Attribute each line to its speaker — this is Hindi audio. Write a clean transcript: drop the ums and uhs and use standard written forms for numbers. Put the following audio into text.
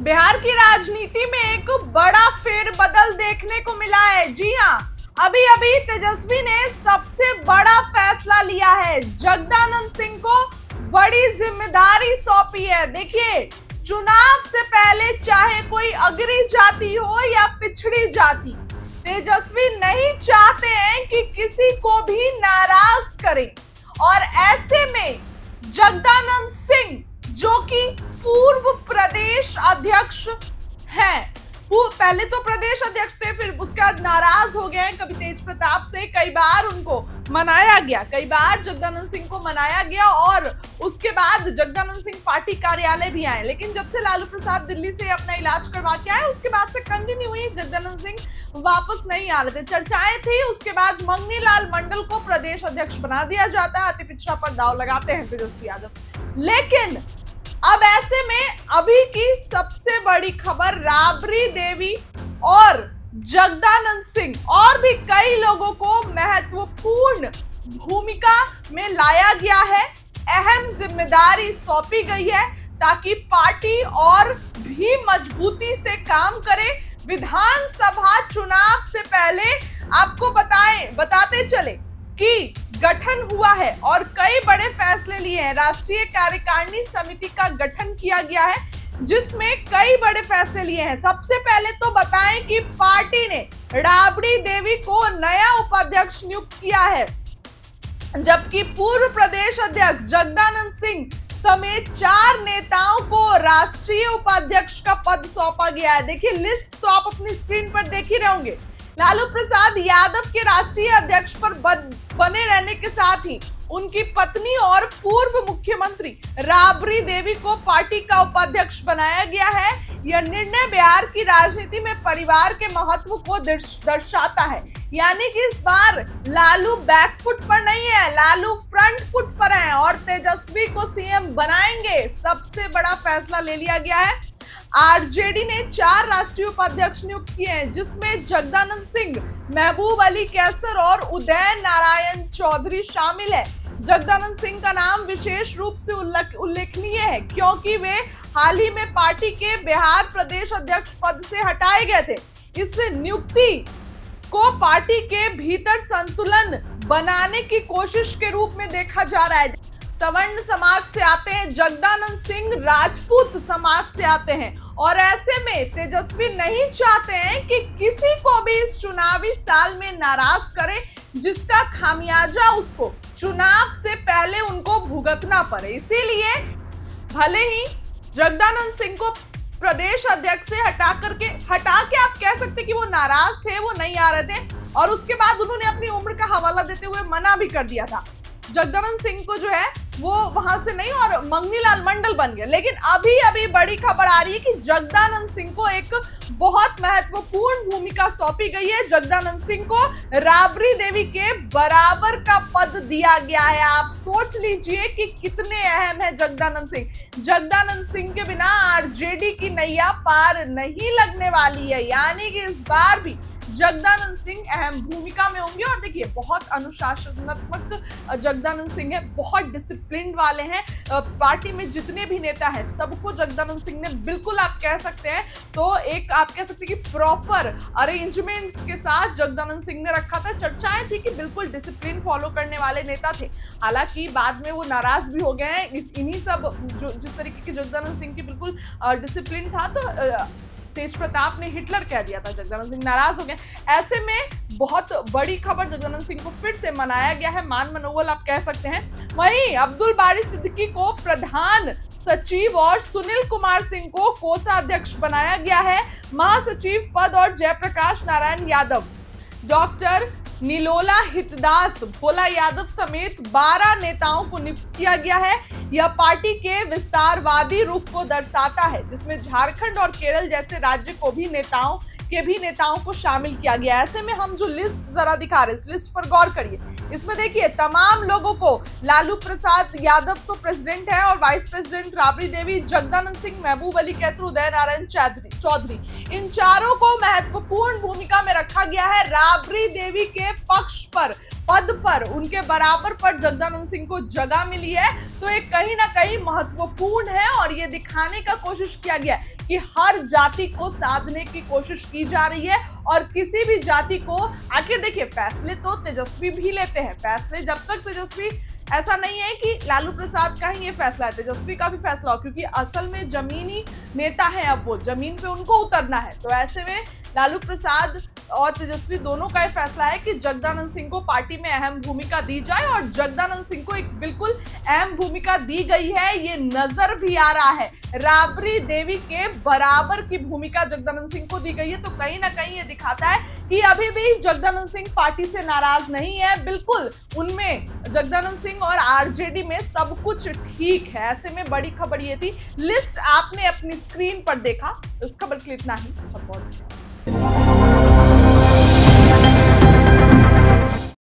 Speaker 1: बिहार की राजनीति में एक बड़ा फेरबदल देखने को मिला है। जी हां, अभी अभी तेजस्वी ने सबसे बड़ा फैसला लिया है। जगदानंद सिंह को बड़ी जिम्मेदारी सौंपी है। देखिए, चुनाव से पहले चाहे कोई अग्री जाति हो या पिछड़ी जाति, तेजस्वी नहीं चाहते हैं कि किसी को भी नाराज करें। और ऐसे में जगदानंद सिंह, जो कि पूर्व प्रदेश अध्यक्ष हैं, पहले तो प्रदेश अध्यक्ष थे, फिर उसके बाद नाराज हो गए कभी तेज प्रताप से, कई बार उनको मनाया गया, कई बार जगदानंद सिंह को मनाया गया और उसके बाद जगदानंद सिंह पार्टी कार्यालय भी आए। लेकिन जब से लालू प्रसाद दिल्ली से अपना इलाज करवा के आए, उसके बाद से कंटिन्यू हुई, जगदानंद सिंह वापस नहीं आ रहे थे। चर्चाएं थी, उसके बाद मंगनी लाल मंडल को प्रदेश अध्यक्ष बना दिया जाता है। अतिपिछड़ा पर दाव लगाते हैं तेजस्वी यादव। लेकिन अब ऐसे में अभी की सबसे बड़ी खबर, राबड़ी देवी और जगदानंद सिंह और भी कई लोगों को महत्वपूर्ण भूमिका में लाया गया है। अहम जिम्मेदारी सौंपी गई है ताकि पार्टी और भी मजबूती से काम करे। विधानसभा चुनाव से पहले आपको बताते चले कि गठन हुआ है और कई बड़े फैसले लिए हैं। राष्ट्रीय कार्यकारिणी समिति का गठन किया गया है, जिसमें कई बड़े फैसले लिए हैं। सबसे पहले तो बताएं कि पार्टी ने राबड़ी देवी को नया उपाध्यक्ष नियुक्त किया है, जबकि पूर्व प्रदेश अध्यक्ष जगदानंद सिंह समेत 4 नेताओं को राष्ट्रीय उपाध्यक्ष का पद सौंपा गया है। देखिए, लिस्ट तो आप अपनी स्क्रीन पर देख ही रहे होंगे। लालू प्रसाद यादव के राष्ट्रीय अध्यक्ष पर बने रहने के साथ ही उनकी पत्नी और पूर्व मुख्यमंत्री राबड़ी देवी को पार्टी का उपाध्यक्ष बनाया गया है। यह निर्णय बिहार की राजनीति में परिवार के महत्व को दर्शाता है। यानी कि इस बार लालू बैकफुट पर नहीं है, लालू फ्रंट फुट पर है और तेजस्वी को सीएम बनाएंगे। सबसे बड़ा फैसला ले लिया गया है। आरजेडी ने 4 राष्ट्रीय उपाध्यक्ष नियुक्त किए हैं, जिसमें जगदानंद सिंह, महबूब अली कैसर और उदय नारायण चौधरी शामिल है। जगदानंद सिंह का नाम विशेष रूप से उल्लेखनीय है, क्योंकि वे हाल ही में पार्टी के बिहार प्रदेश अध्यक्ष पद से हटाए गए थे। इस नियुक्ति को पार्टी के भीतर संतुलन बनाने की कोशिश के रूप में देखा जा रहा है। सवर्ण समाज से आते हैं जगदानंद सिंह, राजपूत समाज से आते हैं और ऐसे में तेजस्वी नहीं चाहते हैं कि किसी को भी इस चुनावी साल में नाराज करे, जिसका खामियाजा उसको चुनाव से पहले उनको भुगतना पड़े। इसीलिए भले ही जगदानंद सिंह को प्रदेश अध्यक्ष से हटा के आप कह सकते कि वो नाराज थे, वो नहीं आ रहे थे, और उसके बाद उन्होंने अपनी उम्र का हवाला देते हुए मना भी कर दिया था। जगदानंद सिंह को जो है वो वहां से नहीं और मंगनी लाल मंडल बन गए। लेकिन अभी बड़ी खबर आ रही है कि जगदानंद सिंह को एक बहुत महत्वपूर्ण भूमिका सौंपी गई है। जगदानंद सिंह को राबड़ी देवी के बराबर का पद दिया गया है। आप सोच लीजिए कि कितने अहम है जगदानंद सिंह। जगदानंद सिंह के बिना आरजेडी की नैया पार नहीं लगने वाली है। यानी कि इस बार भी जगदानंद सिंह अहम भूमिका में होंगे। और देखिए, बहुत अनुशासनात्मक जगदानंद सिंह है, बहुत डिसिप्लिन वाले हैं। पार्टी में जितने भी नेता हैं सबको जगदानंद सिंह ने बिल्कुल, आप कह सकते हैं तो एक आप कह सकते हैं कि प्रॉपर अरेंजमेंट्स के साथ जगदानंद सिंह ने रखा था। चर्चाएं थी कि बिल्कुल डिसिप्लिन फॉलो करने वाले नेता थे। हालांकि बाद में वो नाराज भी हो गए हैं। इन्हीं सब जिस तरीके के जगदानंद सिंह की बिल्कुल डिसिप्लिन था, तो तेज प्रताप ने हिटलर कह दिया था, जगदानंद सिंह नाराज हो गए। ऐसे में बहुत बड़ी खबर, जगदानंद सिंह को फिर से मनाया गया है, मान मनोवल आप कह सकते हैं। वहीं अब्दुल बारी सिद्दीकी को प्रधान सचिव और सुनील कुमार सिंह को कोषाध्यक्ष बनाया गया है। महासचिव पद और जयप्रकाश नारायण यादव, डॉक्टर निलोला हितदास, भोला यादव समेत 12 नेताओं को नियुक्त किया गया है। यह पार्टी के विस्तारवादी रुख को दर्शाता है, जिसमें झारखंड और केरल जैसे राज्य को भी नेताओं के भी नेताओं को शामिल किया गया। ऐसे में हम जो लिस्ट जरा दिखा रहे हैं, इस लिस्ट पर गौर करिए। इसमें देखिए तमाम लोगों को, लालू प्रसाद यादव तो प्रेसिडेंट है और वाइस प्रेसिडेंट राबड़ी देवी, जगदानंद सिंह, महबूब अली कैसर, उदय नारायण चौधरी, इन चारों को महत्वपूर्ण भूमिका में रखा गया है। राबड़ी देवी के पक्ष पर, पद पर, उनके बराबर पर जगदानंद सिंह को जगह मिली है, तो ये कहीं ना कहीं महत्वपूर्ण है और ये दिखाने का कोशिश किया गया कि हर जाति को साधने की कोशिश की जा रही है और किसी भी जाति को, आखिर देखिए फैसले तो तेजस्वी भी लेते हैं, फैसले जब तक तेजस्वी, ऐसा नहीं है कि लालू प्रसाद का ही ये फैसला है, तेजस्वी का भी फैसला हो, क्योंकि असल में जमीनी नेता है, अब वो जमीन पे उनको उतरना है। तो ऐसे में लालू प्रसाद और तेजस्वी दोनों का ये फैसला है कि जगदानंद सिंह को पार्टी में अहम भूमिका दी जाए और जगदानंद सिंह को एक बिल्कुल अहम भूमिका दी गई है। ये नजर भी आ रहा है, राबड़ी देवी के बराबर की भूमिका जगदानंद सिंह को दी गई है। तो कहीं ना कहीं ये दिखाता है कि अभी भी जगदानंद सिंह पार्टी से नाराज नहीं है, बिल्कुल उनमें, जगदानंद सिंह और आरजेडी में सब कुछ ठीक है। ऐसे में बड़ी खबर ये थी, लिस्ट आपने अपनी स्क्रीन पर देखा। इस खबर के लिए इतना ही, बहुत बहुत